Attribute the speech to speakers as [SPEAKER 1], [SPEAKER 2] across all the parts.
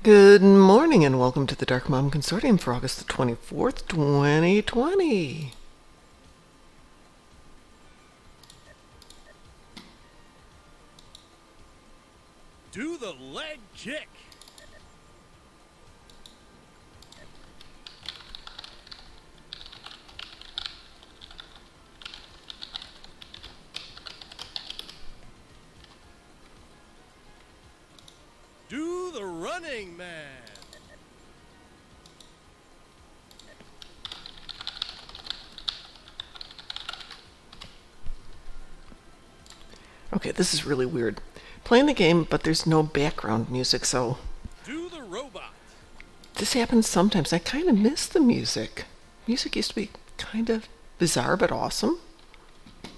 [SPEAKER 1] Good morning and welcome to the Darkmom Consortium for August the 24th, 2020.
[SPEAKER 2] Do the leg kick. Do the running man.
[SPEAKER 1] Okay, this is really weird. Playing the game, but there's no background music, so
[SPEAKER 2] Do the robot.
[SPEAKER 1] this happens sometimes. I kind of miss the music. Music used to be kind of bizarre but awesome.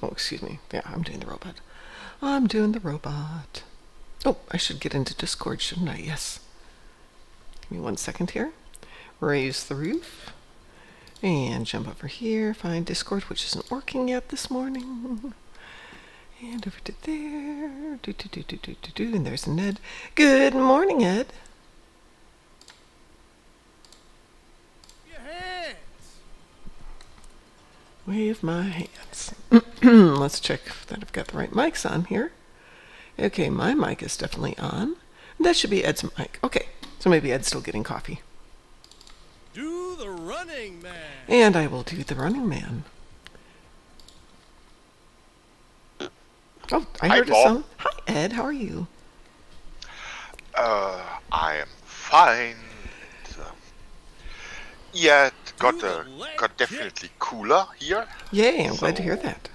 [SPEAKER 1] Oh, excuse me. Yeah, I'm doing the robot. I'm doing the robot. Oh, I should get into Discord, shouldn't I? Yes. Give me 1 second here. Raise the roof. And jump over here. Find Discord, which isn't working yet this morning. And over to there. And there's Ned. Good morning, Ed.
[SPEAKER 2] Your hands.
[SPEAKER 1] Wave my hands. Let's check that I've got the right mics on here. Okay, my mic is definitely on. That should be Ed's mic. Okay, so maybe Ed's still getting coffee.
[SPEAKER 2] Do the running man.
[SPEAKER 1] And I will do the running man. Oh, I heard a sound. Hi, Ed. How are you?
[SPEAKER 3] I am fine. Yeah, it got definitely cooler here.
[SPEAKER 1] Yay, I'm glad to hear that.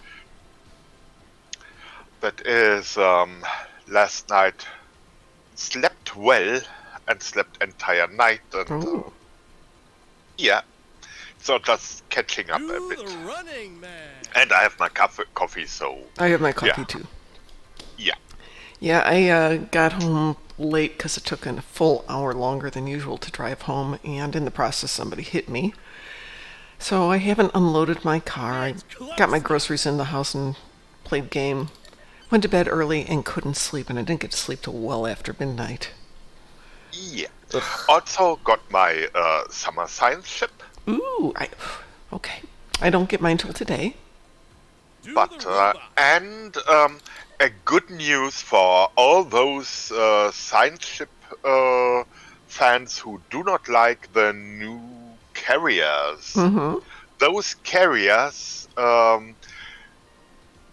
[SPEAKER 3] That is, last night slept well and slept entire night and yeah, so just catching up a bit.
[SPEAKER 2] Do the running man.
[SPEAKER 3] And I have my coffee, so
[SPEAKER 1] I have my coffee too.
[SPEAKER 3] Yeah.
[SPEAKER 1] Yeah, I got home late because it took a full hour longer than usual to drive home, and in the process somebody hit me. So I haven't unloaded my car. I got my groceries in the house and played game. Went to bed early and couldn't sleep, and I didn't get to sleep till well after midnight.
[SPEAKER 3] Yeah. Also got my summer science ship.
[SPEAKER 1] Ooh, okay. I don't get mine till today.
[SPEAKER 3] But and a good news for all those science ship fans who do not like the new carriers. Those carriers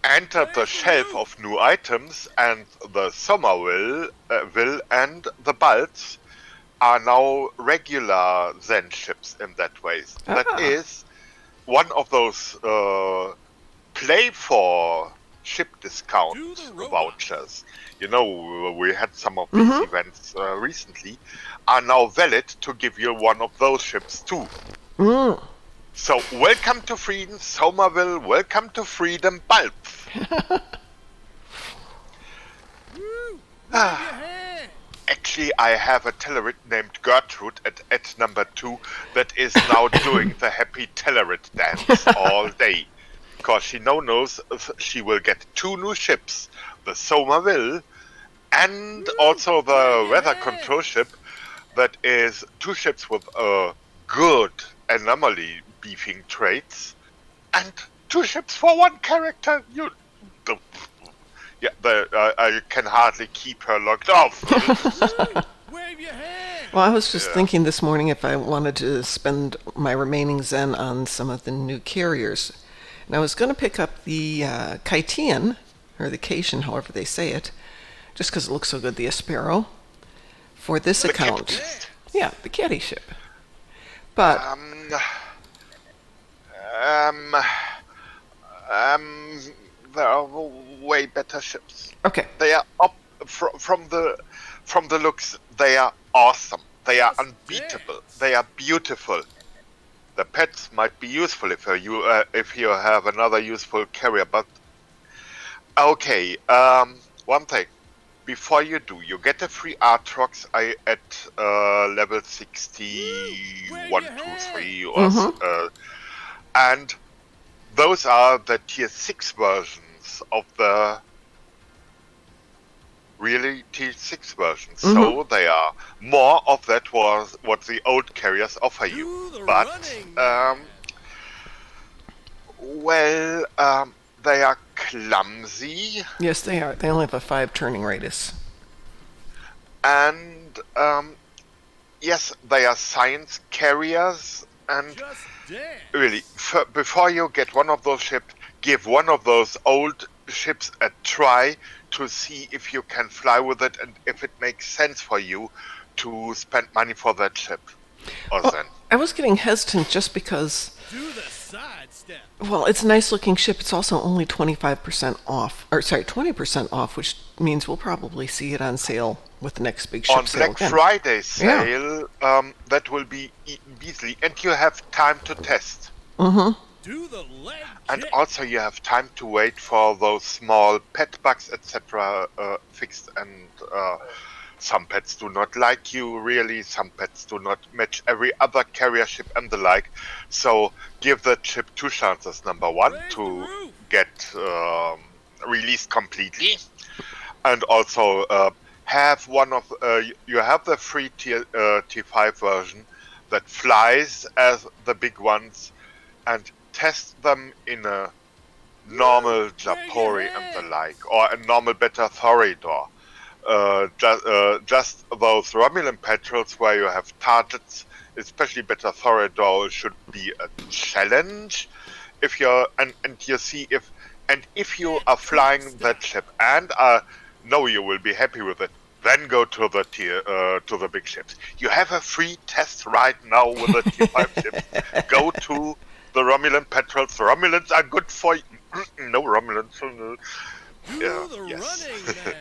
[SPEAKER 3] entered the shelf of new items, and the Somerville and the Balts are now regular Zen ships in that way. That is one of those play for ship discount vouchers. You know, we had some of these events recently, are now valid to give you one of those ships too. So, welcome to Freedom, Somerville, welcome to Freedom, Balp. Actually, I have a Telerit named Gertrude at number 2 that is now doing the happy Telerit dance all day. Because she now knows she will get 2 new ships, the Somerville and also the weather control ship that is 2 ships with good anomaly beefing traits and 2 ships for 1 character. I can hardly keep her locked off.
[SPEAKER 2] Wave your hand.
[SPEAKER 1] Well, I was just thinking this morning if I wanted to spend my remaining Zen on some of the new carriers. And I was going to pick up the Kaitian, or the Cation, however they say it, just because it looks so good, the Aspero, for this account. Yeah, the caddy ship. But
[SPEAKER 3] there are way better ships.
[SPEAKER 1] Okay.
[SPEAKER 3] They are from the looks. They are awesome. They are unbeatable. They are beautiful. The pets might be useful if you have another useful carrier. But okay, one thing. Before you do, you get a free Artrox at level 61, 2, 3, or and those are the tier 6 versions of the really T6 versions. So they are more of that was what the old carriers offer you.
[SPEAKER 2] Do the
[SPEAKER 3] But
[SPEAKER 2] running man.
[SPEAKER 3] they are clumsy,
[SPEAKER 1] Yes, they are. They only have a 5 turning radius.
[SPEAKER 3] and yes, they are science carriers. And
[SPEAKER 2] Just dance.
[SPEAKER 3] really, before you get one of those ships, give one of those old ships a try to see if you can fly with it and if it makes sense for you to spend money for that ship. Or then.
[SPEAKER 1] I was getting hesitant just because,
[SPEAKER 2] Do the sidestep.
[SPEAKER 1] well, it's a nice looking ship. It's also only 25% off, or sorry, 20% off, which means we'll probably see it on sale with the next big ship
[SPEAKER 3] On
[SPEAKER 1] sale
[SPEAKER 3] Black
[SPEAKER 1] again.
[SPEAKER 3] Friday sale, that will be eaten easily, and you have time to test.
[SPEAKER 2] Do the leg
[SPEAKER 3] And
[SPEAKER 2] kick.
[SPEAKER 3] also you have time to wait for those small pet bugs, etc. Fixed, and some pets do not like you, really. Some pets do not match every other carrier ship and the like. So give that ship 2 chances. Number 1,
[SPEAKER 2] Raise the
[SPEAKER 3] to
[SPEAKER 2] roof.
[SPEAKER 3] get released completely. And also have one of... you have the free T5 version that flies as the big ones, and test them in a normal Japori and the like, or a normal Beta Thoridor. Just those Romulan patrols where you have targets, especially Beta Thoridor, should be a challenge. If you're and you see if you are flying that ship and know you will be happy with it, then go to the to the big ships. You have a free test right now with the T5 ships. Go to the Romulan patrols. The Romulans are good for you. No Romulans.
[SPEAKER 2] Do
[SPEAKER 3] Yeah,
[SPEAKER 2] the
[SPEAKER 3] yes.
[SPEAKER 2] running man.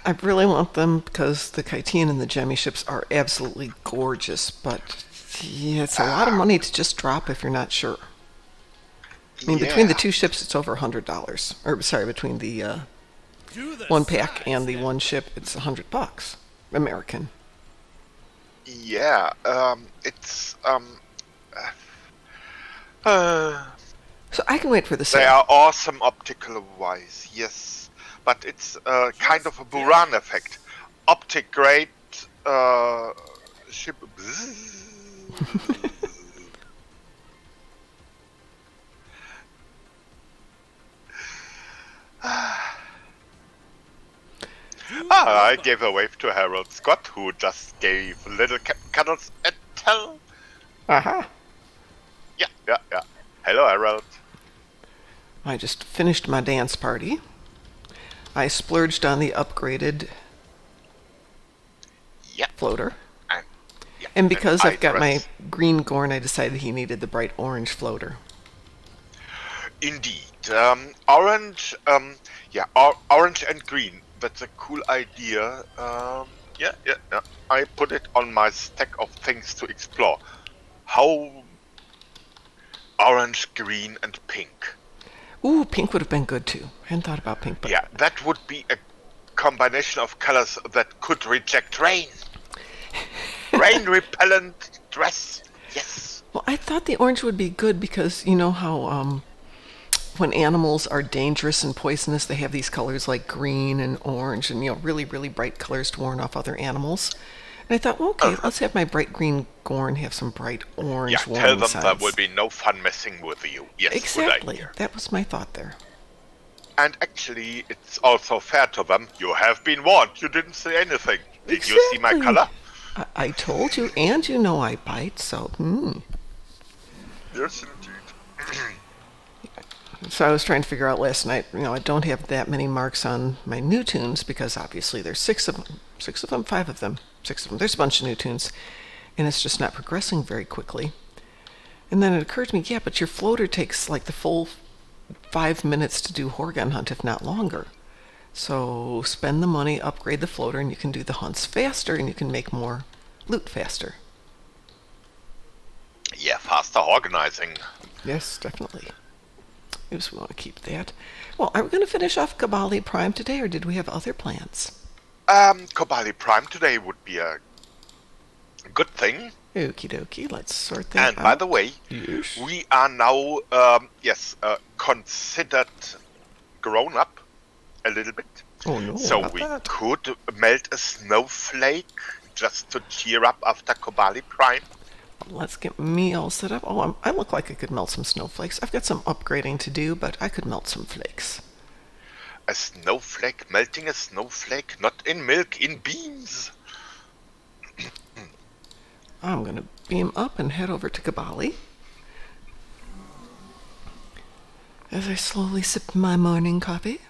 [SPEAKER 1] I really want them because the Kytian and the Gemmy ships are absolutely gorgeous, but yeah, it's a lot of money to just drop if you're not sure. I mean, between the 2 ships, it's over $100. Or sorry, between the
[SPEAKER 2] Do the
[SPEAKER 1] 1 pack and the
[SPEAKER 2] sidestep.
[SPEAKER 1] 1 ship, it's $100 American.
[SPEAKER 3] Yeah, it's
[SPEAKER 1] So I can wait for the
[SPEAKER 3] they
[SPEAKER 1] sale.
[SPEAKER 3] are awesome optical wise, yes, but it's kind of a Buran effect. Optic great, ship. I gave a wave to Harold Scott, who just gave little Captain Cuddles a tell.
[SPEAKER 1] Aha!
[SPEAKER 3] Yeah. Hello, Harold.
[SPEAKER 1] I just finished my dance party. I splurged on the upgraded
[SPEAKER 3] Yeah.
[SPEAKER 1] floater.
[SPEAKER 3] Yeah.
[SPEAKER 1] And because
[SPEAKER 3] I
[SPEAKER 1] I've got my
[SPEAKER 3] dress.
[SPEAKER 1] green Gorn, I decided he needed the bright orange floater.
[SPEAKER 3] Indeed. Orange, orange and green. That's a cool idea. Yeah. I put it on my stack of things to explore. How orange, green, and pink.
[SPEAKER 1] Ooh, pink would have been good too. I hadn't thought about pink, but
[SPEAKER 3] Yeah, that would be a combination of colors that could reject rain. Rain repellent dress. Yes.
[SPEAKER 1] well, I thought the orange would be good because you know how when animals are dangerous and poisonous, they have these colors like green and orange and really, really bright colors to warn off other animals. And I thought, well, okay, let's have my bright green Gorn have some bright orange
[SPEAKER 3] Yeah,
[SPEAKER 1] warning
[SPEAKER 3] tell them
[SPEAKER 1] signs.
[SPEAKER 3] there will be no fun messing with you. Yes, good
[SPEAKER 1] Exactly.
[SPEAKER 3] idea.
[SPEAKER 1] That was my thought there.
[SPEAKER 3] And actually, it's also fair to them. You have been warned. You didn't say anything. Did you see my
[SPEAKER 1] Exactly.
[SPEAKER 3] color?
[SPEAKER 1] I told you, and you know I bite, so
[SPEAKER 3] Yes, indeed.
[SPEAKER 1] So I was trying to figure out last night, I don't have that many marks on my new tunes because obviously there's 5 of them. There's a bunch of new tunes, and it's just not progressing very quickly. And then it occurred to me, yeah, but your floater takes like the full 5 minutes to do Horgon hunt, if not longer. So spend the money, upgrade the floater, and you can do the hunts faster, and you can make more loot faster.
[SPEAKER 3] Yeah, faster organizing.
[SPEAKER 1] Yes, definitely. Oops, we want to keep that. Well, are we going to finish off Kabali Prime today, or did we have other plans?
[SPEAKER 3] Kobali Prime today would be a good thing.
[SPEAKER 1] Okie dokie, let's sort that out.
[SPEAKER 3] And by the way,
[SPEAKER 1] Yes.
[SPEAKER 3] we are now, considered grown up a little bit.
[SPEAKER 1] Oh no,
[SPEAKER 3] So
[SPEAKER 1] not
[SPEAKER 3] we
[SPEAKER 1] that.
[SPEAKER 3] could melt a snowflake just to cheer up after Kobali Prime.
[SPEAKER 1] Let's get me all set up. Oh, I look like I could melt some snowflakes. I've got some upgrading to do, but I could melt some flakes.
[SPEAKER 3] A snowflake, melting a snowflake, not in milk, in beans.
[SPEAKER 1] I'm going to beam up and head over to Kabali. As I slowly sip my morning coffee.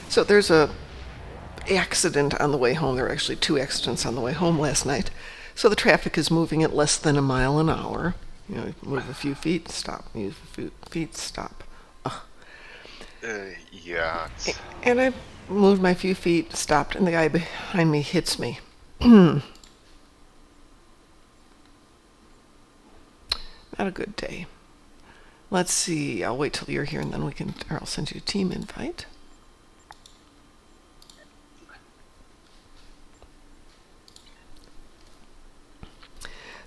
[SPEAKER 1] So there's a accident on the way home. There were actually 2 accidents on the way home last night. So the traffic is moving at less than a mile an hour. You know, move a few feet, stop. Move a few feet, stop.
[SPEAKER 3] Yeah.
[SPEAKER 1] And I moved my few feet, stopped, and the guy behind me hits me. Not a good day. Let's see. I'll wait till you're here, and then or I'll send you a team invite.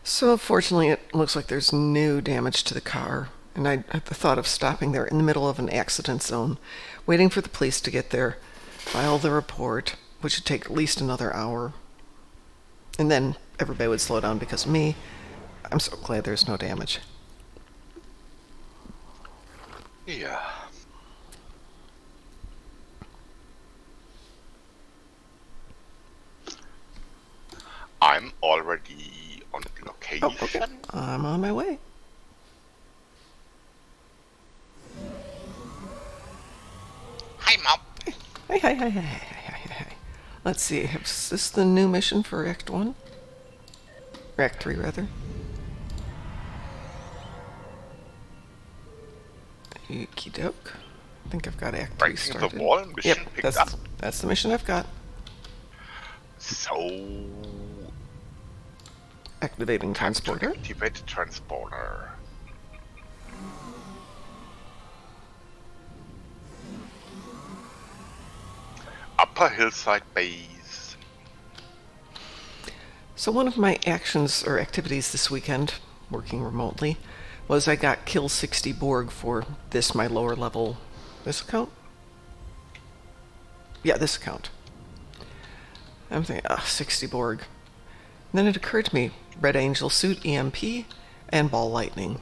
[SPEAKER 1] So fortunately, it looks like there's no damage to the car. And I had the thought of stopping there in the middle of an accident zone, waiting for the police to get there, file the report, which would take at least another hour. And then everybody would slow down because of me. I'm so glad there's no damage.
[SPEAKER 3] Yeah. I'm already on location.
[SPEAKER 1] Oh, okay. I'm on my way.
[SPEAKER 3] Hi, Mom.
[SPEAKER 1] Hey. Let's see. Is this the new mission for Act 1? Or Act 3, rather. Okie doke. I think I've got Act 3
[SPEAKER 3] Breaking
[SPEAKER 1] started.
[SPEAKER 3] the wall mission
[SPEAKER 1] Yep,
[SPEAKER 3] picked up.
[SPEAKER 1] that's the mission I've got.
[SPEAKER 3] So,
[SPEAKER 1] Activating transporter.
[SPEAKER 3] activate transporter. Upper Hillside Base.
[SPEAKER 1] So one of my actions or activities this weekend, working remotely, was I got kill 60 Borg for this, my lower level, this account? Yeah, this account. I'm thinking, 60 Borg. And then it occurred to me, Red Angel suit, EMP, and ball lightning.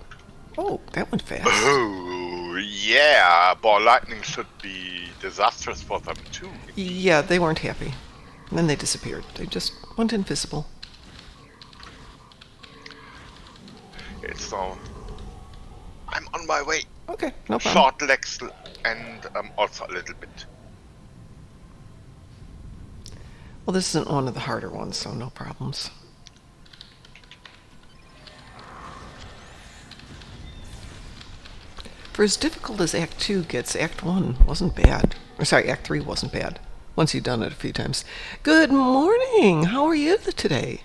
[SPEAKER 1] Oh, that went fast.
[SPEAKER 3] Oh, yeah. Ball lightning should be disastrous for them too.
[SPEAKER 1] Yeah, they weren't happy. And then they disappeared. They just went invisible.
[SPEAKER 3] So, I'm on my way.
[SPEAKER 1] Okay, no problem.
[SPEAKER 3] Short legs and also a little bit.
[SPEAKER 1] Well, this isn't one of the harder ones, so no problems. For as difficult as Act 2 gets, Act 1 wasn't bad. Or sorry, Act 3 wasn't bad. Once you've done it a few times. Good morning! How are you today?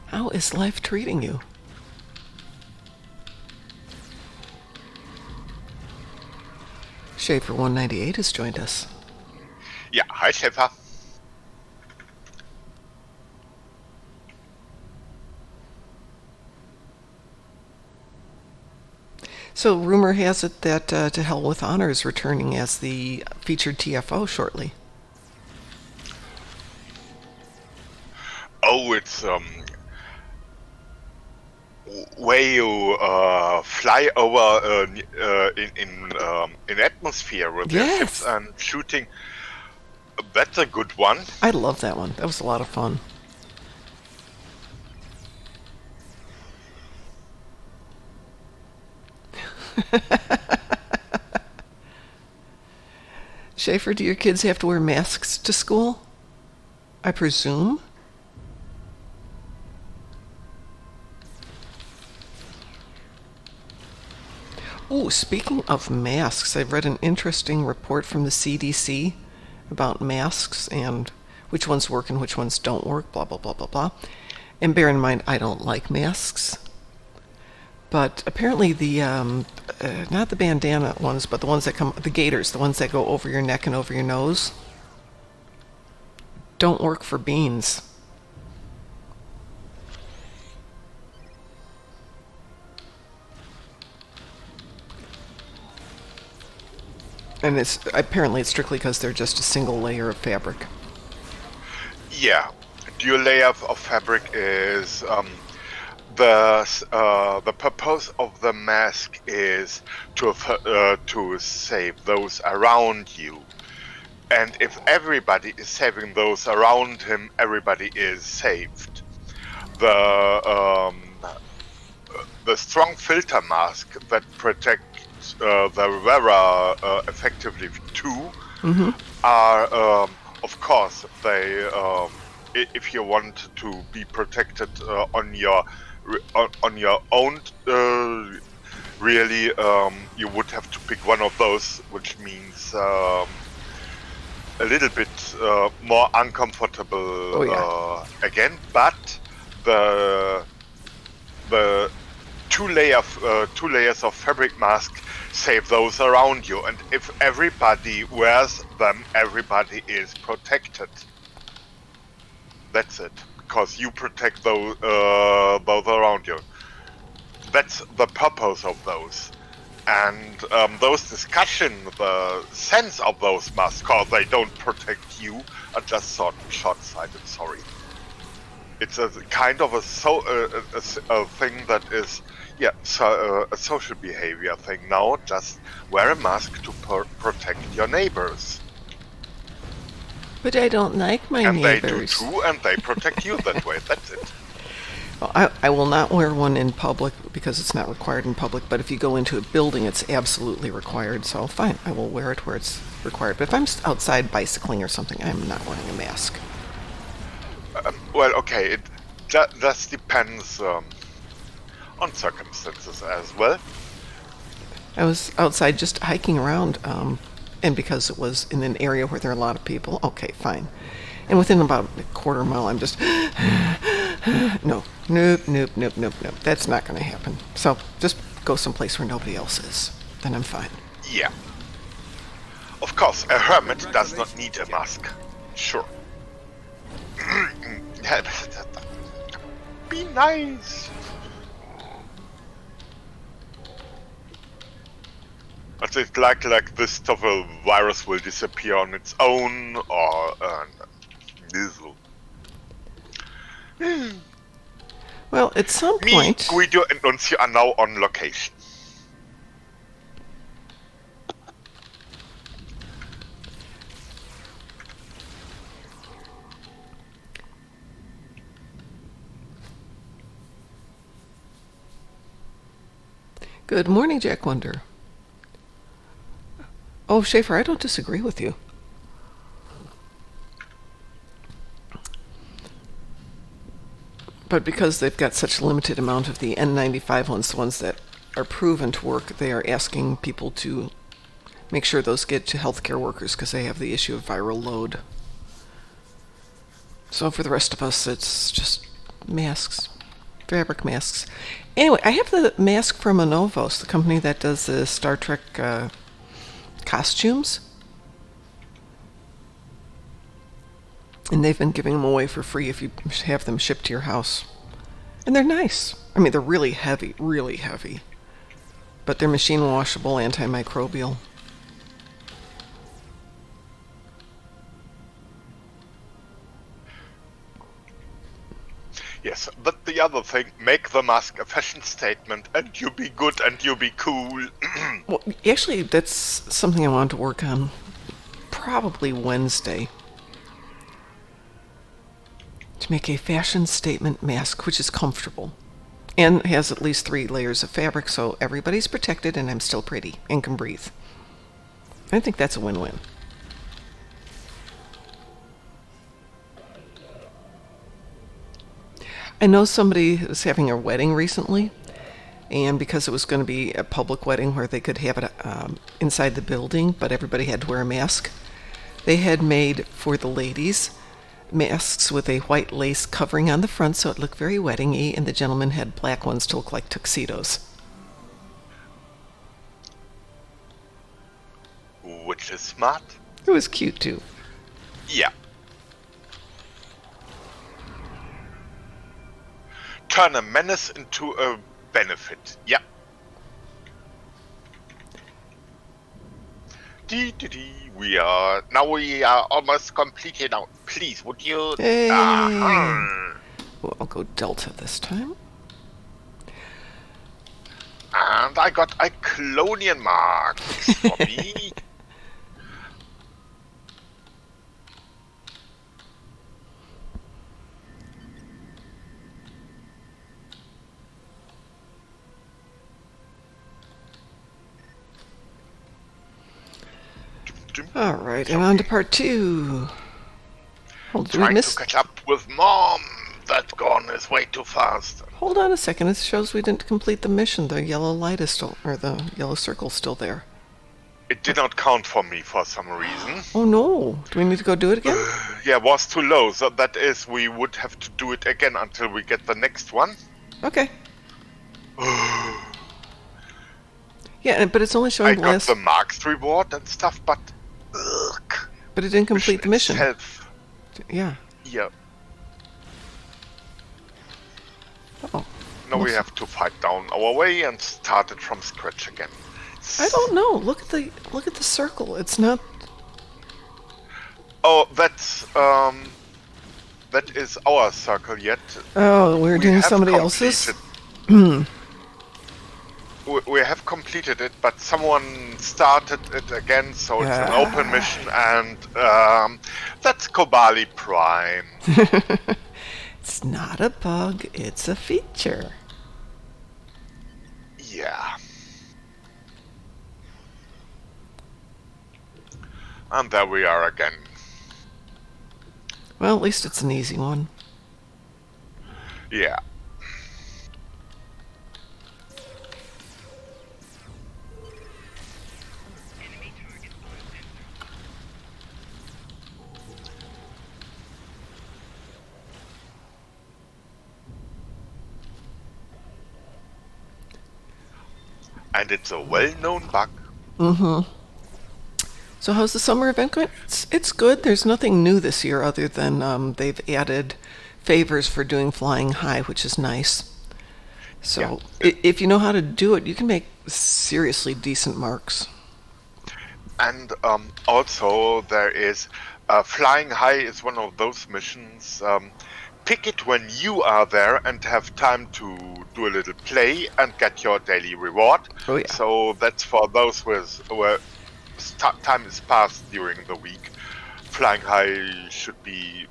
[SPEAKER 1] How is life treating you? Schaefer 198 has joined us.
[SPEAKER 3] Yeah, hi Schaefer.
[SPEAKER 1] So rumor has it that To Hell with Honor is returning as the featured TFO shortly.
[SPEAKER 3] Oh, it's where you fly over in atmosphere with your
[SPEAKER 1] Yes.
[SPEAKER 3] ships and shooting. That's a good one.
[SPEAKER 1] I love that one. That was a lot of fun. Schaefer, do your kids have to wear masks to school? I presume. Oh, speaking of masks, I've read an interesting report from the CDC about masks and which ones work and which ones don't work, blah, blah, blah, blah, blah. And bear in mind, I don't like masks. But apparently the not the bandana ones, but the ones that come, the gaiters, the ones that go over your neck and over your nose, don't work for beans. And apparently it's strictly because they're just a single layer of fabric.
[SPEAKER 3] Yeah, dual layer of fabric is the purpose of the mask is to save those around you, and if everybody is saving those around him, everybody is saved. The strong filter mask that protects the wearer effectively too are, of course, they. If you want to be protected on your own, really, you would have to pick one of those, which means a little bit more uncomfortable again. But the two layers of fabric mask save those around you, and if everybody wears them, everybody is protected. That's it, because you protect those around you. That's the purpose of those. And those discussions, the sense of those masks, because they don't protect you, are just short-sighted. Sorry. It's a kind of a thing that is, a social behavior thing now. Just wear a mask to protect your neighbors.
[SPEAKER 1] But I don't like my
[SPEAKER 3] and
[SPEAKER 1] neighbors.
[SPEAKER 3] And they do too, and they protect you that way. That's it.
[SPEAKER 1] Well, I will not wear one in public because it's not required in public, but if you go into a building, it's absolutely required. So fine, I will wear it where it's required. But if I'm outside bicycling or something, I'm not wearing a mask.
[SPEAKER 3] Well, okay, it just depends on circumstances as well.
[SPEAKER 1] I was outside just hiking around, and because it was in an area where there are a lot of people, okay, fine. And within about a quarter mile, I'm just, nope. That's not going to happen. So just go someplace where nobody else is. Then I'm fine.
[SPEAKER 3] Yeah. Of course, a hermit does not need a mask. Sure. Be nice. But it's like this stuff, a virus will disappear on its own, or
[SPEAKER 1] well, at some point...
[SPEAKER 3] Guido and Nuncio are now on location.
[SPEAKER 1] Good morning, Jack Wonder. Oh, Schaefer, I don't disagree with you. But because they've got such a limited amount of the N95 ones, the ones that are proven to work, they are asking people to make sure those get to healthcare workers because they have the issue of viral load. So for the rest of us, it's just masks, fabric masks. Anyway, I have the mask from Anovos, the company that does the Star Trek costumes. And they've been giving them away for free if you have them shipped to your house. And they're nice. I mean, they're really heavy, but they're machine washable, antimicrobial.
[SPEAKER 3] Yes, but the other thing, make the mask a fashion statement, and you be good and you be cool.
[SPEAKER 1] Well, actually, that's something I want to work on probably Wednesday. To make a fashion statement mask, which is comfortable and has at least 3 layers of fabric, so everybody's protected and I'm still pretty and can breathe. I think that's a win-win. I know somebody was having a wedding recently, and because it was going to be a public wedding where they could have it inside the building, but everybody had to wear a mask, they had made for the ladies masks with a white lace covering on the front so it looked very wedding-y, and the gentlemen had black ones to look like tuxedos.
[SPEAKER 3] which is smart.
[SPEAKER 1] It was cute too.
[SPEAKER 3] Yeah. Turn a menace into a benefit. Yeah. We are almost completed now. Please, would you?
[SPEAKER 1] Hey.
[SPEAKER 3] Uh-huh.
[SPEAKER 1] Well, I'll go Delta this time.
[SPEAKER 3] And I got a Clonian mark for me.
[SPEAKER 1] All right, and on to part 2. Hold, did we
[SPEAKER 3] Trying
[SPEAKER 1] miss?
[SPEAKER 3] to catch up with Mom. That Gorn is way too fast.
[SPEAKER 1] Hold on a second. It shows we didn't complete the mission. The yellow light is still, or the yellow circle is still there.
[SPEAKER 3] It did not count for me for some reason.
[SPEAKER 1] Oh no! Do we need to go do it again?
[SPEAKER 3] Yeah, it was too low. So that is, we would have to do it again until we get the next one.
[SPEAKER 1] Okay. Yeah, but it's only showing
[SPEAKER 3] I
[SPEAKER 1] the
[SPEAKER 3] got
[SPEAKER 1] last.
[SPEAKER 3] the marks reward and stuff, but
[SPEAKER 1] But it didn't complete the mission.
[SPEAKER 3] itself,
[SPEAKER 1] Yeah.
[SPEAKER 3] yeah.
[SPEAKER 1] Oh.
[SPEAKER 3] Now we have to fight down our way and start it from scratch again.
[SPEAKER 1] I don't know. Look at the circle. It's not.
[SPEAKER 3] Oh, that is our circle yet.
[SPEAKER 1] Oh, we're doing
[SPEAKER 3] have
[SPEAKER 1] somebody else's.
[SPEAKER 3] We have completed it, but someone started it again, so it's an open mission, and that's Kobali Prime.
[SPEAKER 1] It's not a bug. It's a feature.
[SPEAKER 3] Yeah. And there we are again.
[SPEAKER 1] Well, at least it's an easy one.
[SPEAKER 3] Yeah. And it's a well-known bug.
[SPEAKER 1] Mm-hmm. So how's the summer event going? It's good. There's nothing new this year other than they've added favors for doing flying high, which is nice. So if you know how to do it, you can make seriously decent marks.
[SPEAKER 3] And also there is flying high is one of those missions. Pick it when you are there and have time to do a little play and get your daily reward.
[SPEAKER 1] Oh yeah.
[SPEAKER 3] So that's for those where time is passed during the week. Flying high should be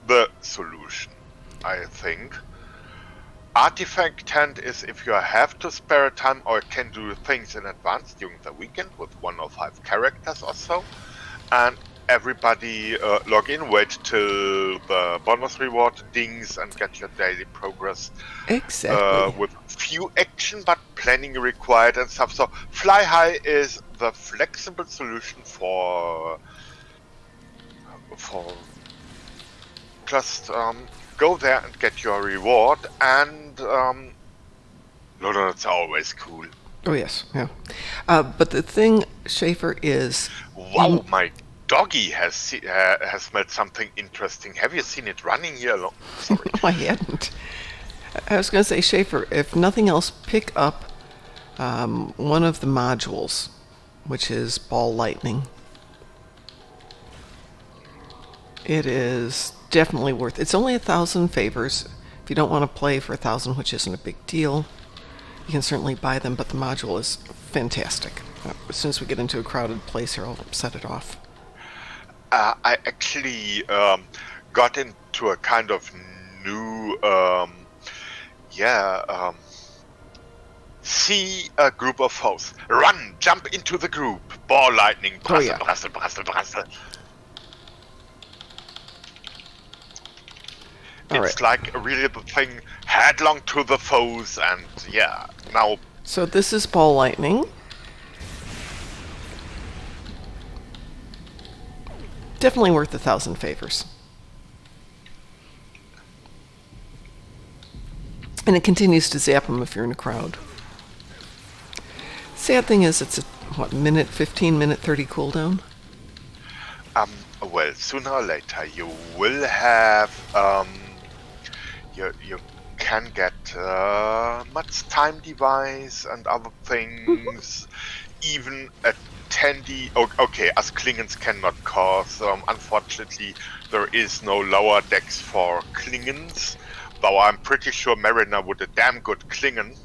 [SPEAKER 3] the solution, I think. Artifact tent is if you have to spare time or can do things in advance during the weekend with 1 or 5 characters or so. And everybody log in, wait till the bonus reward dings and get your daily progress.
[SPEAKER 1] Exactly.
[SPEAKER 3] With few action but planning required and stuff. So fly high is the flexible solution for just go there and get your reward, and no, it's always cool.
[SPEAKER 1] Oh yes, yeah. But the thing, Schaefer, is
[SPEAKER 3] wow, my doggy has smelled something interesting. Have you seen it running here along? Sorry.
[SPEAKER 1] No, I hadn't. I was going to say, Schaefer, if nothing else, pick up one of the modules, which is ball lightning. It is definitely worth it. It's only 1,000 favors. If you don't want to play for 1,000, which isn't a big deal, you can certainly buy them, but the module is fantastic. As soon as we get into a crowded place here, I'll set it off.
[SPEAKER 3] I actually got into a kind of new, see a group of foes. Run, jump into the group. Ball lightning, brassel, brassel, brassel, brassel. It's like really the thing, headlong to the foes, and yeah, now...
[SPEAKER 1] So this is ball lightning. Definitely worth 1,000 favors. And it continues to zap them if you're in a crowd. Sad thing is, it's a minute 15, minute 30 cooldown?
[SPEAKER 3] Well, sooner or later you will have, you can get much time device and other things, even a Tandy. Okay, us Klingons cannot cause. Unfortunately, there is no lower decks for Klingons, though I'm pretty sure Mariner would a damn good Klingon.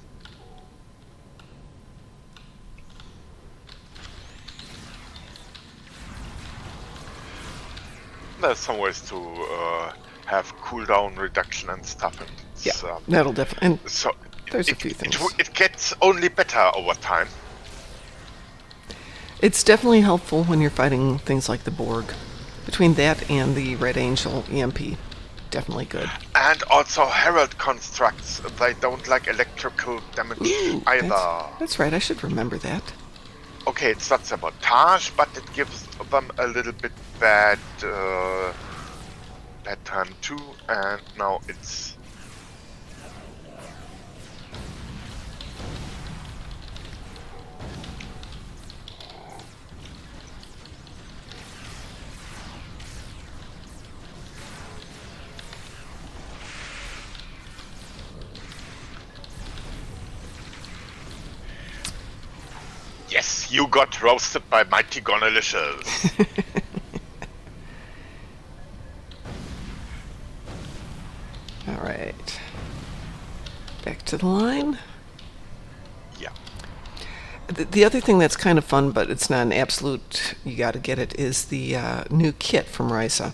[SPEAKER 3] There's some ways to have cooldown reduction and stuff. And
[SPEAKER 1] Yeah, that'll definitely. And
[SPEAKER 3] so
[SPEAKER 1] there's a few things.
[SPEAKER 3] It gets only better over time.
[SPEAKER 1] It's definitely helpful when you're fighting things like the Borg. Between that and the Red Angel EMP, definitely good.
[SPEAKER 3] And also Herald constructs, they don't like electrical damage either.
[SPEAKER 1] That's right, I should remember that.
[SPEAKER 3] Okay, it's not sabotage, but it gives them a little bit bad turn too, and now it's... Yes, you got roasted by Mighty Gornalicious.
[SPEAKER 1] Alright. Back to the line.
[SPEAKER 3] Yeah.
[SPEAKER 1] The other thing that's kind of fun, but it's not an absolute, you gotta get it, is the new kit from Risa,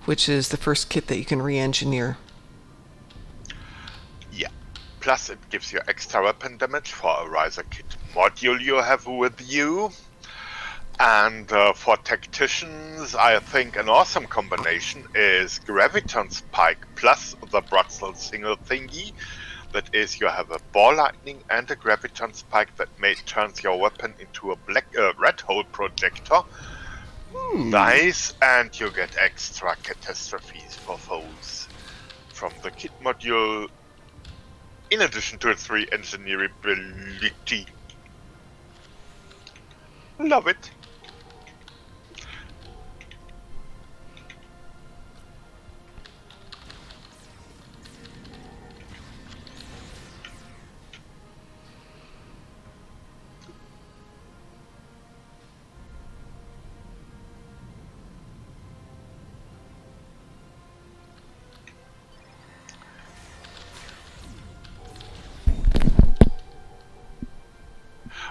[SPEAKER 1] which is the first kit that you can re-engineer.
[SPEAKER 3] Yeah. Plus it gives you extra weapon damage for a Risa kit module you have with you. And for tacticians, I think an awesome combination is Graviton Spike plus the Bruxelles single thingy. That is, you have a ball lightning and a Graviton Spike that turns your weapon into a red hole projector. Nice, and you get extra catastrophes for foes from the kit module, in addition to its re-engineerability. Love it.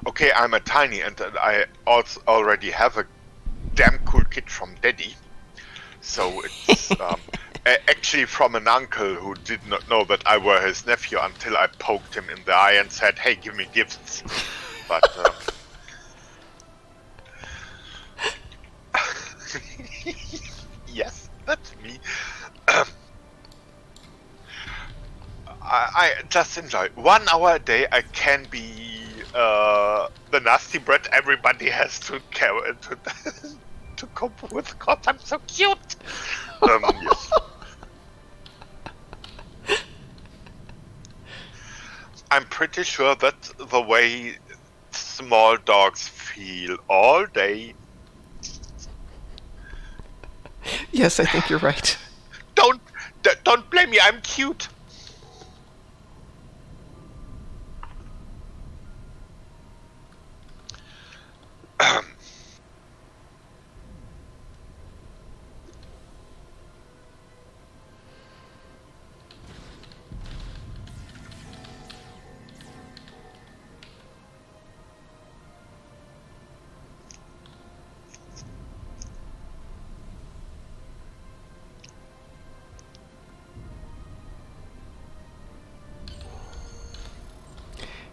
[SPEAKER 3] Okay, I'm a tiny, and I also already have a damn cool kit from Daddy. So it's actually from an uncle who did not know that I were his nephew until I poked him in the eye and said, "Hey, give me gifts." But yes, that's me. I just enjoy 1 hour a day. I can be the nasty brat everybody has to carry to cope with. God, I'm so cute. Yes. I'm pretty sure that's the way small dogs feel all day.
[SPEAKER 1] Yes, I think you're right.
[SPEAKER 3] Don't blame me. I'm cute.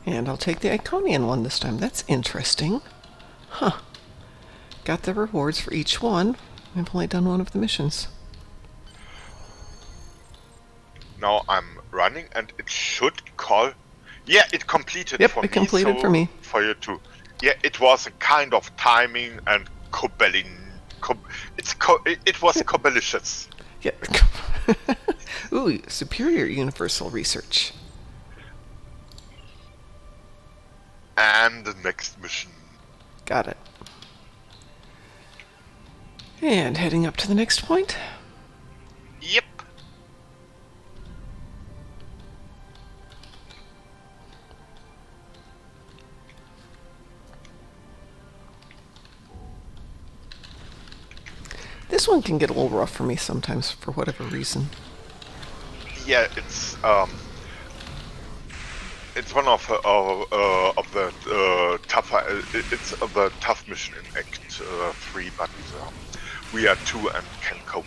[SPEAKER 1] And I'll take the Iconian one this time. That's interesting. Huh. Got the rewards for each one. I've only done one of the missions.
[SPEAKER 3] Now I'm running, and it should call. Yeah, it completed for me.
[SPEAKER 1] Yep, it completed for me.
[SPEAKER 3] For you too. Yeah, it was a kind of timing and It was Cobelicious.
[SPEAKER 1] Yeah. Ooh, superior universal research.
[SPEAKER 3] And the next mission.
[SPEAKER 1] Got it. And heading up to the next point.
[SPEAKER 3] Yep.
[SPEAKER 1] This one can get a little rough for me sometimes for whatever reason.
[SPEAKER 3] Yeah, it's one of the tougher. It's the tough mission in Act 3, but we are 2 and can cope.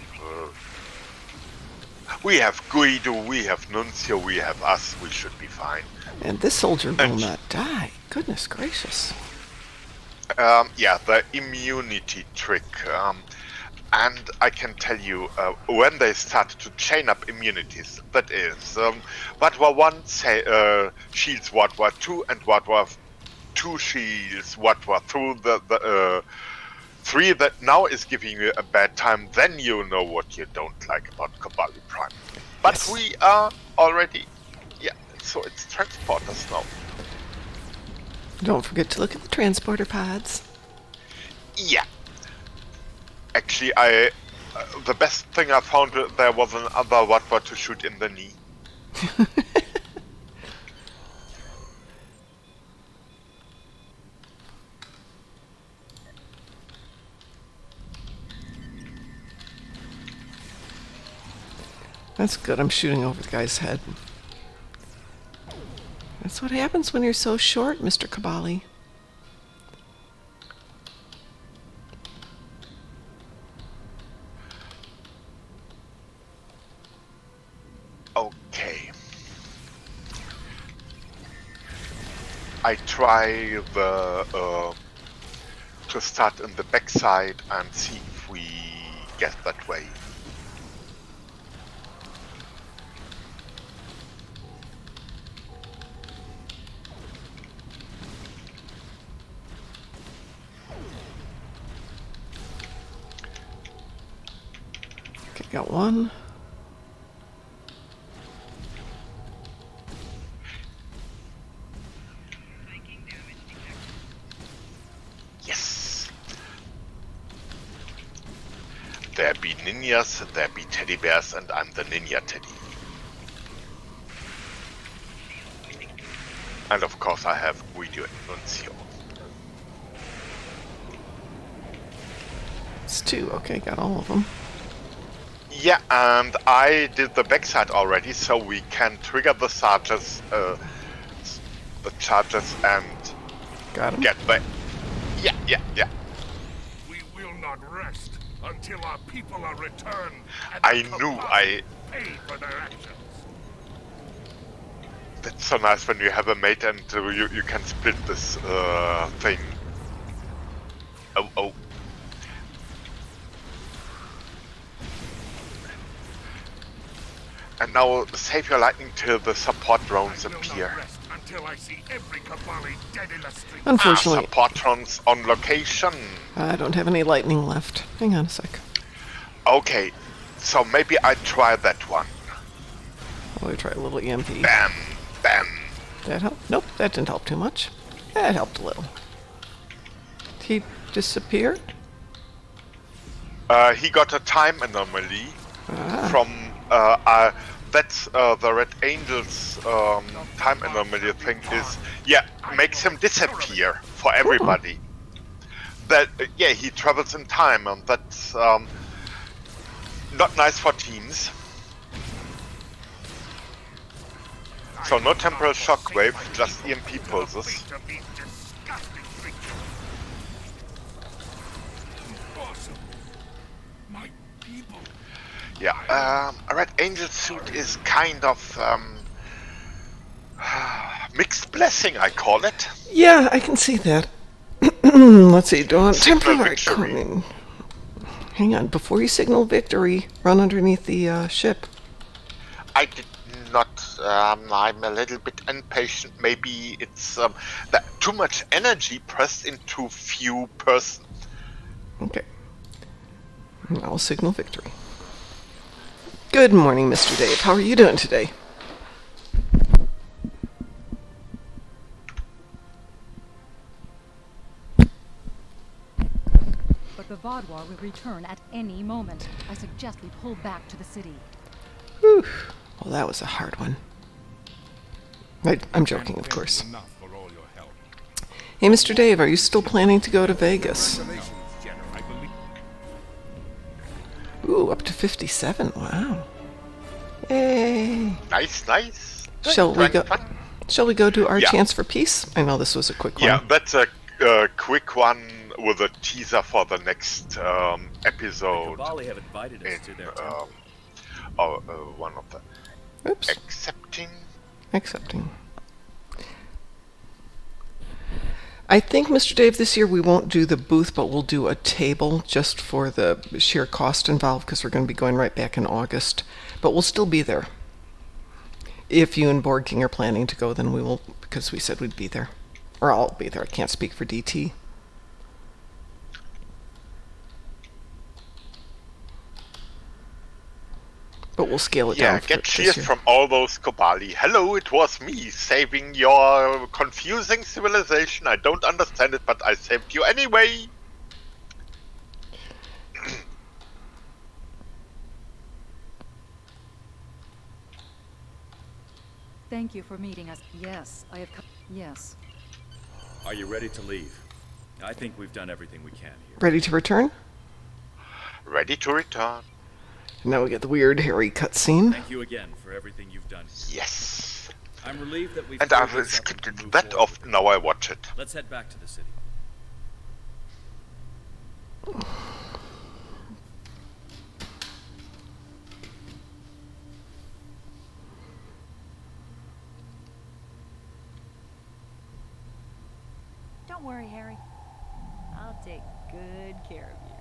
[SPEAKER 3] We have Guido, we have Nuncio, we have us. We should be fine.
[SPEAKER 1] And this soldier will not die. Goodness gracious.
[SPEAKER 3] Yeah, the immunity trick. And I can tell you, when they start to chain up immunities, that is, World War 1 shields World War 2, and World War 2 shields World War 2, the 3 that now is giving you a bad time, then you know what you don't like about Kabali Prime. But
[SPEAKER 1] Yes.
[SPEAKER 3] we are already, yeah, so it's transporters now.
[SPEAKER 1] Don't forget to look at the transporter pods.
[SPEAKER 3] Yeah. Actually, the best thing I found there was another Watwa to shoot in the knee.
[SPEAKER 1] That's good. I'm shooting over the guy's head. That's what happens when you're so short, Mr. Kabali.
[SPEAKER 3] Okay. I try to start in the backside and see if we get that way.
[SPEAKER 1] Okay, got one.
[SPEAKER 3] Yes. There be ninjas, there be teddy bears, and I'm the ninja teddy. And of course I have Guido and Nuncio.
[SPEAKER 1] It's 2. Okay, got all of them.
[SPEAKER 3] Yeah, and I did the backside already, so we can trigger the charges, and
[SPEAKER 1] Got him.
[SPEAKER 3] get the. Yeah.
[SPEAKER 4] We will not rest until our people are returned. And
[SPEAKER 3] I
[SPEAKER 4] the
[SPEAKER 3] knew
[SPEAKER 4] Kabali pay for their actions.
[SPEAKER 3] That's so nice when you have a mate and you can split this thing. Oh. And now save your lightning till the support drones
[SPEAKER 4] I will
[SPEAKER 3] appear.
[SPEAKER 4] not rest until I see every Kabali dead in the street.
[SPEAKER 1] Unfortunately,
[SPEAKER 3] Support drones on location.
[SPEAKER 1] I don't have any lightning left. Hang on a sec.
[SPEAKER 3] Okay, so maybe I try that one.
[SPEAKER 1] I'll try a little EMP.
[SPEAKER 3] Bam.
[SPEAKER 1] That helped? Nope, that didn't help too much. That helped a little. He disappeared?
[SPEAKER 3] He got a time anomaly
[SPEAKER 1] Ah.
[SPEAKER 3] from that's the Red Angels time anomaly thing is makes him disappear for everybody. That he travels in time, and that's not nice for teams. So no temporal shockwave, just EMP pulses.
[SPEAKER 4] Fate of these disgusting creatures. Awesome. My people.
[SPEAKER 3] Yeah, a Red Angel suit is kind of mixed blessing, I call it.
[SPEAKER 1] Yeah, I can see that. Let's see, do I want
[SPEAKER 3] Signal
[SPEAKER 1] temporary
[SPEAKER 3] victory.
[SPEAKER 1] coming? Hang on, before you signal victory, run underneath the ship.
[SPEAKER 3] I did not. I'm a little bit impatient. Maybe it's that too much energy pressed into few persons.
[SPEAKER 1] Okay. I'll signal victory. Good morning, Mr. Dave. How are you doing today?
[SPEAKER 5] Vaadwaur will return at any moment. I suggest we pull back to the city.
[SPEAKER 1] Whew. Well, that was a hard one. I'm joking, of course.
[SPEAKER 4] Enough for all your help.
[SPEAKER 1] Hey, Mr. Dave, are you still planning to go to Vegas?
[SPEAKER 4] Congratulations, General. I believe.
[SPEAKER 1] Ooh, up to 57. Wow. Yay.
[SPEAKER 3] Nice, nice.
[SPEAKER 1] Shall we go?
[SPEAKER 3] Fun.
[SPEAKER 1] Shall we go to our
[SPEAKER 3] Yeah.
[SPEAKER 1] chance for peace? I know this was a quick one.
[SPEAKER 3] Yeah, that's a quick one with a teaser for the next episode.
[SPEAKER 2] Cabali have invited us
[SPEAKER 3] In,
[SPEAKER 2] to their temple.
[SPEAKER 3] one of the
[SPEAKER 1] Oops.
[SPEAKER 3] accepting.
[SPEAKER 1] I think, Mr. Dave, this year we won't do the booth, but we'll do a table just for the sheer cost involved because we're going to be going right back in August. But we'll still be there. If you and Board King are planning to go, then we will, because we said we'd be there. Or I'll be there. I can't speak for DT. But we'll scale it down.
[SPEAKER 3] Yeah,
[SPEAKER 1] for
[SPEAKER 3] get
[SPEAKER 1] this
[SPEAKER 3] cheers
[SPEAKER 1] year.
[SPEAKER 3] from all those Kobali. Hello, it was me, saving your confusing civilization. I don't understand it, but I saved you anyway.
[SPEAKER 5] Thank you for meeting us. Yes, I have come. Yes.
[SPEAKER 2] Are you ready to leave? I think we've done everything we can here.
[SPEAKER 1] Ready to return?
[SPEAKER 3] Ready to return.
[SPEAKER 1] Now we get the weird hairy cutscene.
[SPEAKER 2] Thank you again for everything you've done.
[SPEAKER 3] Yes.
[SPEAKER 2] I'm relieved that we've
[SPEAKER 3] And
[SPEAKER 2] cleared
[SPEAKER 3] I've
[SPEAKER 2] this up
[SPEAKER 3] skipped
[SPEAKER 2] and can
[SPEAKER 3] it
[SPEAKER 2] move
[SPEAKER 3] that
[SPEAKER 2] forward.
[SPEAKER 3] often, now I watch it.
[SPEAKER 2] Let's head back to the city.
[SPEAKER 6] Don't worry, Harry. I'll take good care of you.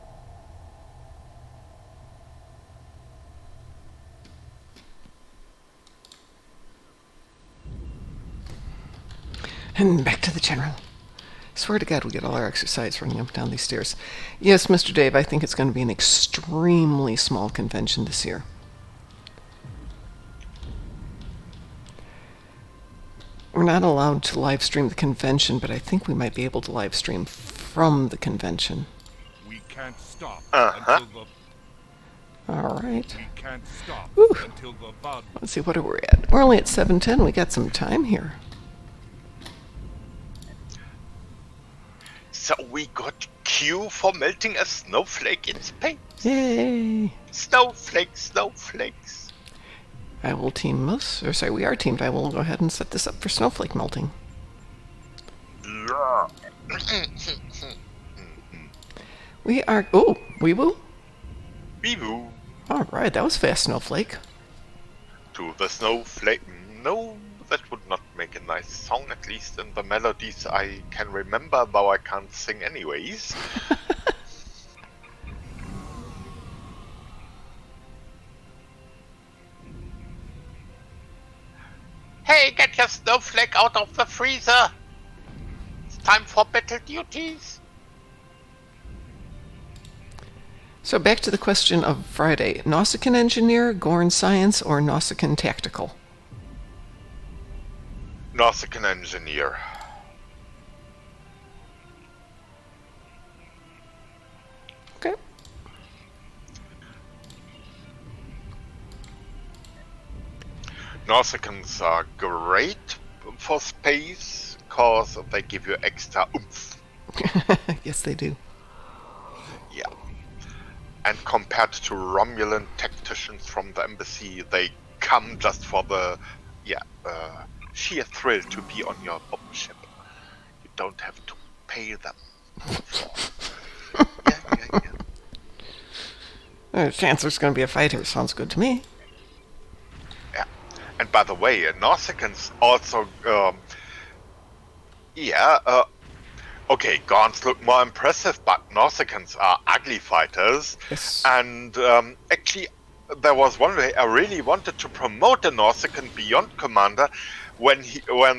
[SPEAKER 1] And back to the general. Swear to God, we get all our exercise running up and down these stairs. Yes, Mr. Dave, I think it's going to be an extremely small convention this year. We're not allowed to live stream the convention, but I think we might be able to live stream from the convention.
[SPEAKER 4] We can't stop
[SPEAKER 3] Uh-huh.
[SPEAKER 4] until
[SPEAKER 1] All right.
[SPEAKER 4] we can't stop
[SPEAKER 1] Whew.
[SPEAKER 4] until the Vaadwaur.
[SPEAKER 1] Let's see, what are we at? We're only at 7:10. We got some time here.
[SPEAKER 3] So we got Q for melting a snowflake in space.
[SPEAKER 1] Yay!
[SPEAKER 3] Snowflakes.
[SPEAKER 1] I will team us. Or sorry, we are teamed. I will go ahead and set this up for snowflake melting. We are. Oh, wee woo.
[SPEAKER 3] Wee-woo.
[SPEAKER 1] All right, that was fast, snowflake.
[SPEAKER 3] To the snowflake. No, that would not make a nice song, at least in the melodies I can remember, though I can't sing anyways. Hey, get your snowflake out of the freezer! It's time for battle duties!
[SPEAKER 1] So back to the question of Friday: Nausicaan engineer, Gorn science, or Nausicaan tactical?
[SPEAKER 3] Nausicaan engineer.
[SPEAKER 1] Okay.
[SPEAKER 3] Nausicaans are great for space, cause they give you extra oomph.
[SPEAKER 1] Yes, they do.
[SPEAKER 3] Yeah. And compared to Romulan tacticians from the embassy, they come just for the, sheer thrill to be on your ship. You don't have to pay them.
[SPEAKER 1] Chancellor's going to be a fighter. Sounds good to me.
[SPEAKER 3] Yeah. And by the way, Nausicaans also, okay, Gorns look more impressive, but Nausicaans are ugly fighters.
[SPEAKER 1] Yes.
[SPEAKER 3] And actually, there was one way I really wanted to promote a Nausicaan Beyond Commander when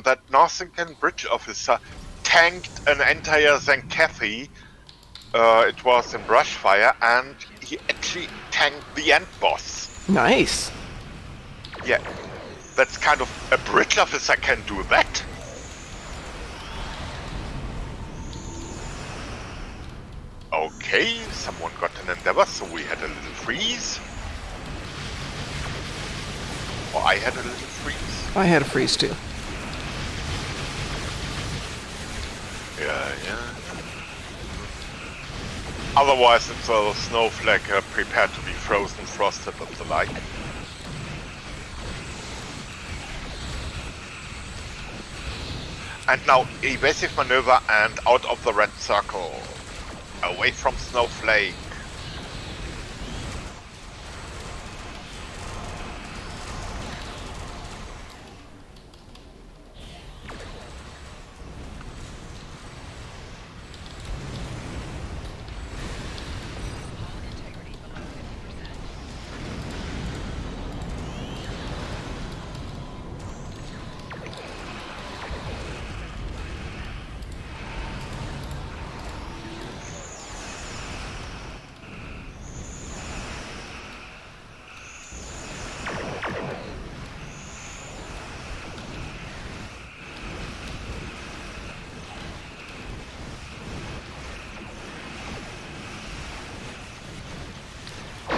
[SPEAKER 3] that Nausicaan bridge officer tanked an entire Zancathi. It was in Brushfire, and he actually tanked the end boss.
[SPEAKER 1] Nice.
[SPEAKER 3] Yeah, that's kind of a bridge officer can do that. Okay. Okay, someone got an endeavor, so we had a little freeze. Or I had a little freeze.
[SPEAKER 1] I had a freeze too.
[SPEAKER 3] Yeah. Otherwise, it's a snowflake prepared to be frozen, frosted, and the like. And now, evasive maneuver and out of the red circle. Away from snowflake.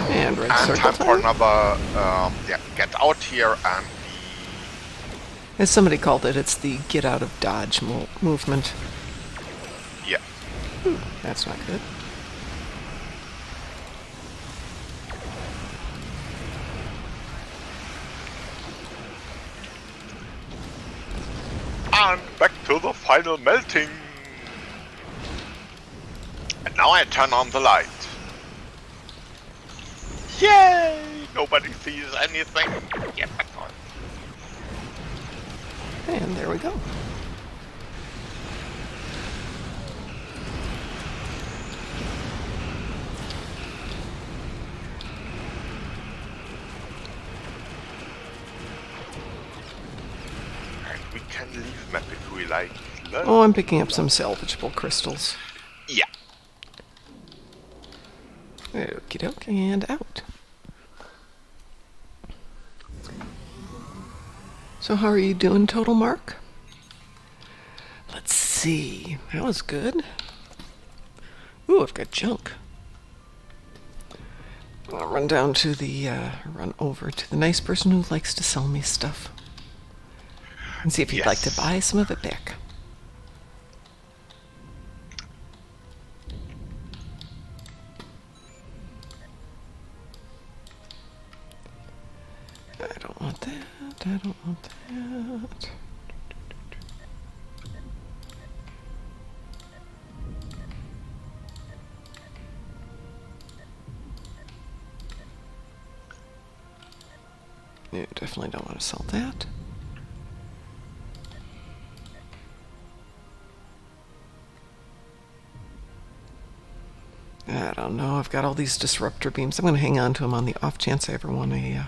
[SPEAKER 1] And red
[SPEAKER 3] And
[SPEAKER 1] circle
[SPEAKER 3] time for another, get out here and
[SPEAKER 1] As somebody called it, it's the get out of dodge movement.
[SPEAKER 3] yeah.
[SPEAKER 1] That's not good.
[SPEAKER 3] And back to the final melting. And now I turn on the light. Yay! Nobody sees anything. Get back on.
[SPEAKER 1] And there we go.
[SPEAKER 3] And we can leave map if we like.
[SPEAKER 1] Oh, I'm picking up some salvageable crystals.
[SPEAKER 3] Yeah.
[SPEAKER 1] Okie doke, and out. So how are you doing, Total Mark? Let's see. That was good. Ooh, I've got junk. I'll run down to the, run over to the nice person who likes to sell me stuff. And see if he'd like to
[SPEAKER 3] Yes.
[SPEAKER 1] buy some of it back. I don't want that. I don't want that. You definitely don't want to sell that. I don't know. I've got all these disruptor beams. I'm going to hang on to them on the off chance I ever want a...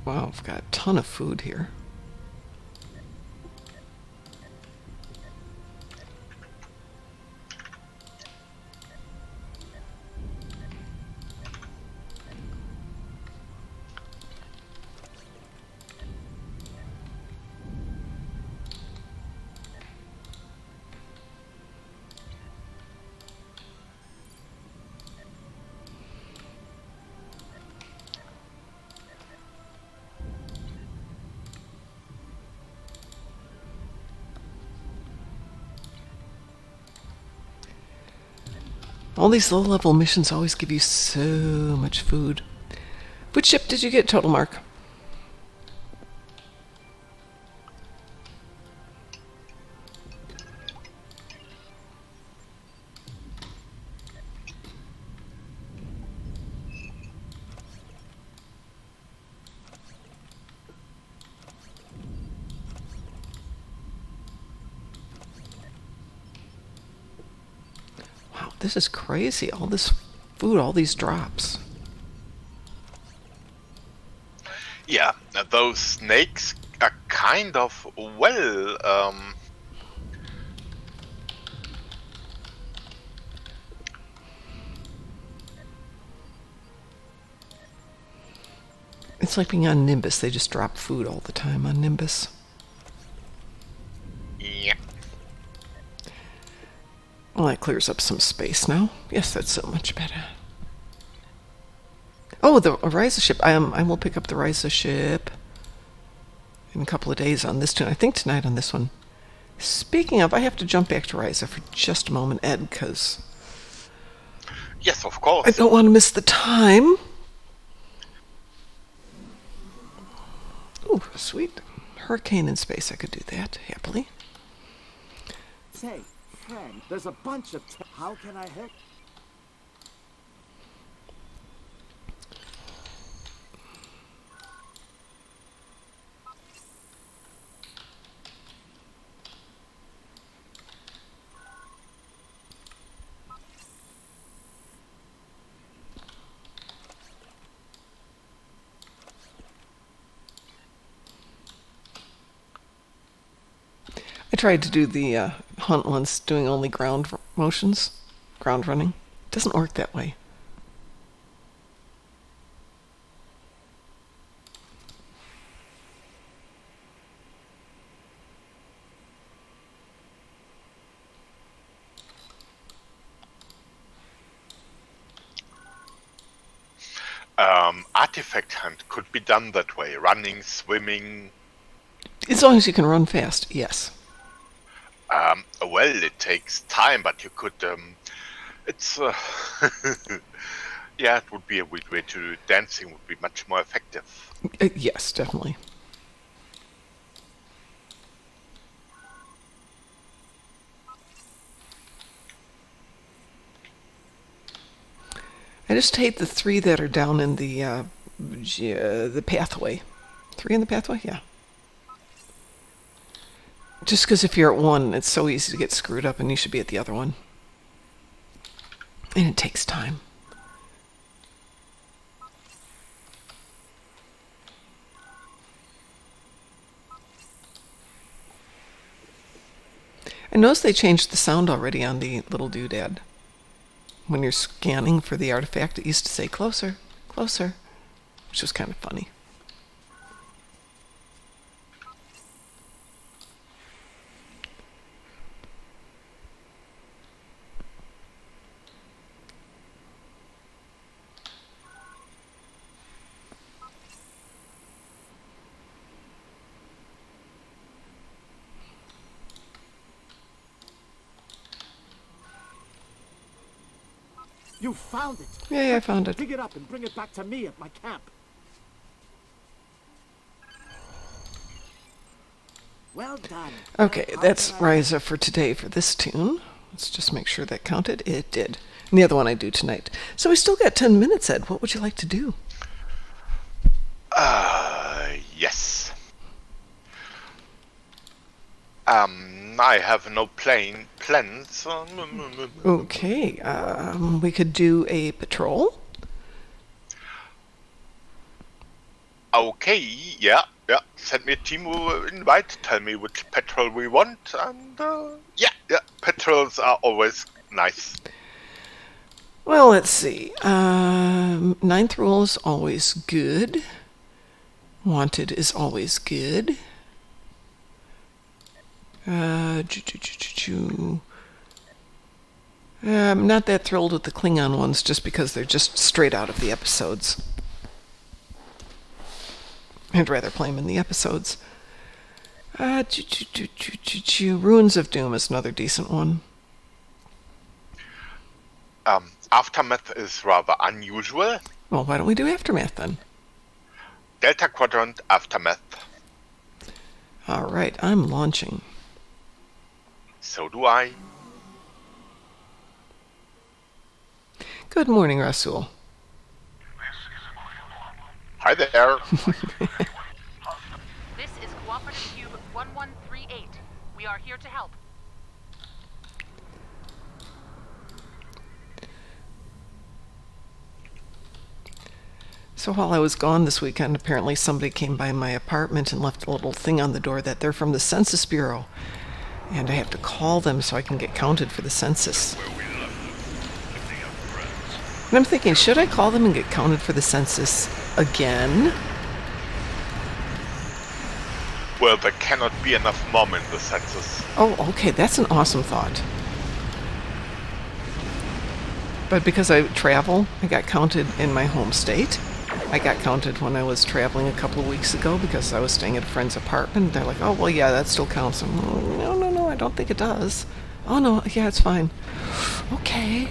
[SPEAKER 1] Wow, I've got a ton of food here. All these low-level missions always give you so much food. Which ship did you get, Total Mark? Wow, this is crazy. All this food, all these drops.
[SPEAKER 3] Yeah, those snakes are kind of, well,
[SPEAKER 1] It's like being on Nimbus. They just drop food all the time on Nimbus. Well, that clears up some space now. Yes, that's so much better. Oh, the Risa ship. I will pick up the Risa ship in a couple of days on this tune. I think tonight on this one. Speaking of, I have to jump back to Risa for just a moment, Ed, because
[SPEAKER 3] Yes, of course.
[SPEAKER 1] I don't want to miss the time. Ooh, sweet. Hurricane in space. I could do that happily.
[SPEAKER 7] Say, friend, there's a bunch of... How can I help?
[SPEAKER 1] I tried to do the hunt once, doing only ground motions, ground running. It doesn't work that way.
[SPEAKER 3] Artifact hunt could be done that way. Running, swimming.
[SPEAKER 1] As long as you can run fast, yes.
[SPEAKER 3] Well, it takes time, but you could... it's... yeah, it would be a weird way to do it. Dancing would be much more effective.
[SPEAKER 1] Yes, definitely. I just hate the 3 that are down in the pathway. 3 in the pathway? Yeah. Just because if you're at one, it's so easy to get screwed up and you should be at the other one. And it takes time. I noticed they changed the sound already on the little doodad. When you're scanning for the artifact, it used to say closer, closer, which was kind of funny.
[SPEAKER 7] You found it!
[SPEAKER 1] Yeah, I found it.
[SPEAKER 7] Pick it up and bring it back to me at my camp. Well done.
[SPEAKER 1] Okay, that's Risa for today for this tune. Let's just make sure that counted. It did. And the other one I do tonight. So we still got 10 minutes, Ed. What would you like to do?
[SPEAKER 3] Yes. I have no plans.
[SPEAKER 1] Okay, we could do a patrol.
[SPEAKER 3] Okay, yeah. Send me a team invite. Tell me which patrol we want, and yeah. Patrols are always nice.
[SPEAKER 1] Well, let's see. 9th rule is always good. Wanted is always good. I'm not that thrilled with the Klingon ones just because they're just straight out of the episodes. I'd rather play them in the episodes. Ruins of Doom is another decent one.
[SPEAKER 3] Aftermath is rather unusual.
[SPEAKER 1] Well, why don't we do Aftermath then?
[SPEAKER 3] Delta Quadrant Aftermath.
[SPEAKER 1] All right, I'm launching.
[SPEAKER 3] So do I.
[SPEAKER 1] Good morning, Rasul.
[SPEAKER 3] Hi there.
[SPEAKER 8] This is Cooperative Cube 1138. We are here to help.
[SPEAKER 1] So while I was gone this weekend, apparently somebody came by my apartment and left a little thing on the door that they're from the Census Bureau. And I have to call them so I can get counted for the census. And I'm thinking, should I call them and get counted for the census again?
[SPEAKER 3] Well, there cannot be enough mom in the census.
[SPEAKER 1] Oh, okay, that's an awesome thought. But because I travel, I got counted in my home state. I got counted when I was traveling a couple of weeks ago because I was staying at a friend's apartment. They're like, oh, well, yeah, that still counts. I'm like, no, I don't think it does. Oh, no, yeah, it's fine. Okay.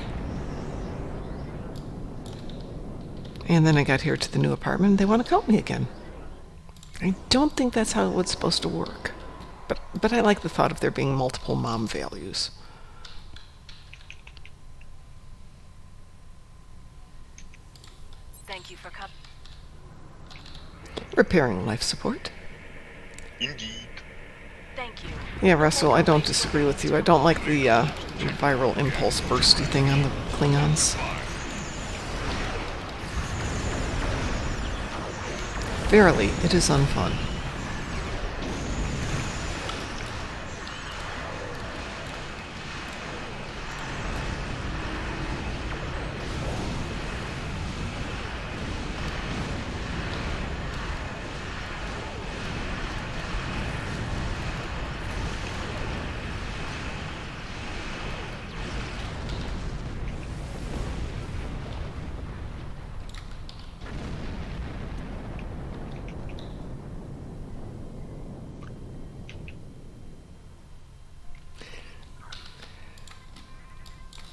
[SPEAKER 1] And then I got here to the new apartment, and they want to count me again. I don't think that's how it was supposed to work. But I like the thought of there being multiple mom values.
[SPEAKER 8] Thank you for coming.
[SPEAKER 1] Repairing life support.
[SPEAKER 3] Indeed.
[SPEAKER 8] Thank you.
[SPEAKER 1] Yeah, Russell, I don't disagree with you. I don't like the viral impulse bursty thing on the Klingons. Verily, it is unfun.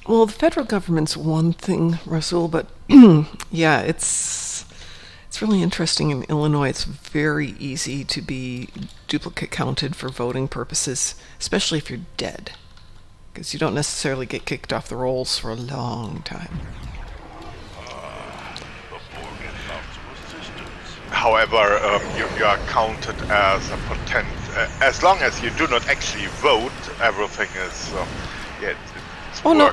[SPEAKER 1] Well, the federal government's one thing, Rasul, but yeah, it's really interesting in Illinois. It's very easy to be duplicate counted for voting purposes, especially if you're dead, because you don't necessarily get kicked off the rolls for a long time.
[SPEAKER 3] However, you are counted as a potent. As long as you do not actually vote, everything is it's working.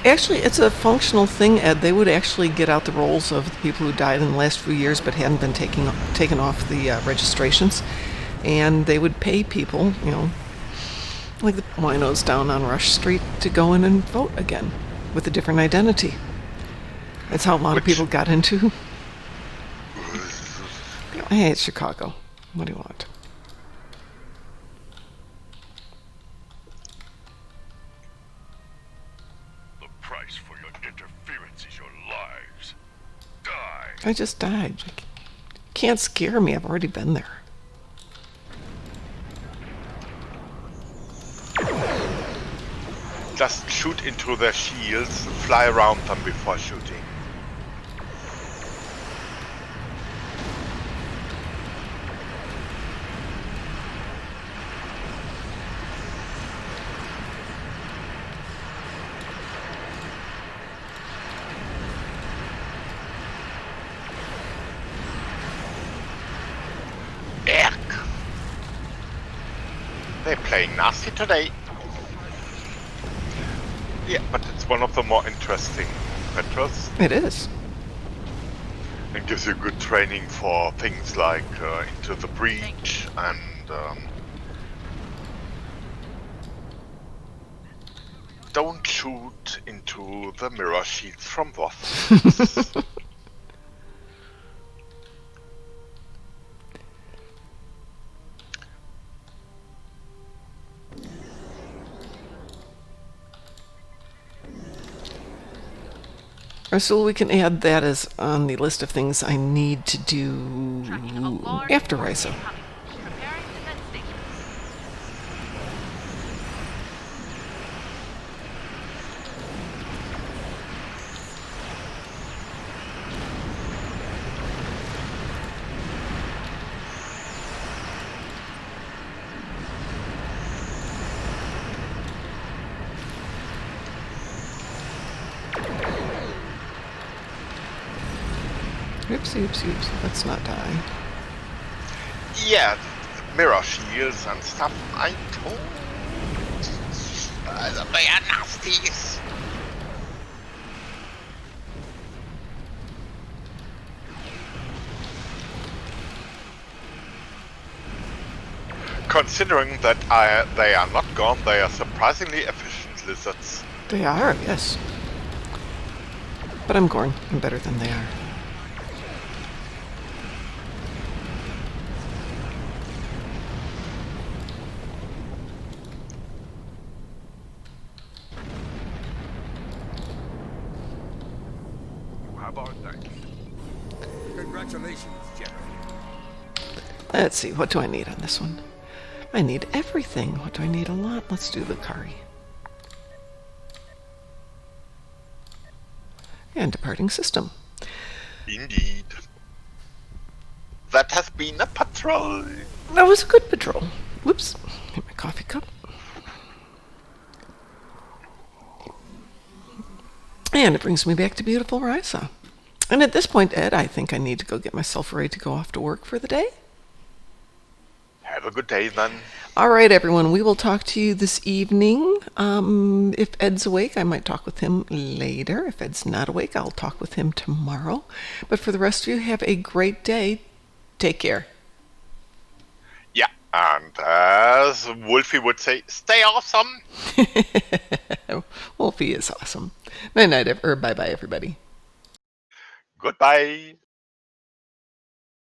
[SPEAKER 1] Actually, it's a functional thing, Ed. They would actually get out the rolls of the people who died in the last few years but hadn't been taken off the registrations, and they would pay people, like the winos down on Rush Street, to go in and vote again with a different identity. That's how a lot of people got into. Hey, it's Chicago. What do you want?
[SPEAKER 4] The price for your interference is your lives. Die.
[SPEAKER 1] I just died. You can't scare me. I've already been there.
[SPEAKER 3] Just shoot into their shields, fly around them before shooting. They're playing nasty today. Yeah, but it's one of the more interesting metros.
[SPEAKER 1] It is.
[SPEAKER 3] It gives you good training for things like Into the Breach and don't shoot into the mirror sheets from Voss.
[SPEAKER 1] So we can add that as on the list of things I need to do after Risa.
[SPEAKER 8] Preparing defense station.
[SPEAKER 1] Oopsie. Let's not die.
[SPEAKER 3] Yeah, mirror shields and stuff. I told. They are nasties. Considering that they are not gone, they are surprisingly efficient lizards.
[SPEAKER 1] They are, yes. But I'm Gorn. I'm better than they are.
[SPEAKER 4] How about that?
[SPEAKER 9] Congratulations, General.
[SPEAKER 1] Let's see, what do I need on this one? I need everything. What do I need a lot? Let's do the curry. And departing system.
[SPEAKER 3] Indeed. That has been a patrol.
[SPEAKER 1] That was a good patrol. Whoops. Get my coffee cup. And it brings me back to beautiful Risa. And at this point, Ed, I think I need to go get myself ready to go off to work for the day.
[SPEAKER 3] Have a good day, then.
[SPEAKER 1] All right, everyone. We will talk to you this evening. If Ed's awake, I might talk with him later. If Ed's not awake, I'll talk with him tomorrow. But for the rest of you, have a great day. Take care.
[SPEAKER 3] Yeah, and as Wolfie would say, stay awesome.
[SPEAKER 1] Wolfie is awesome. Night-night, or bye-bye, everybody.
[SPEAKER 3] Goodbye.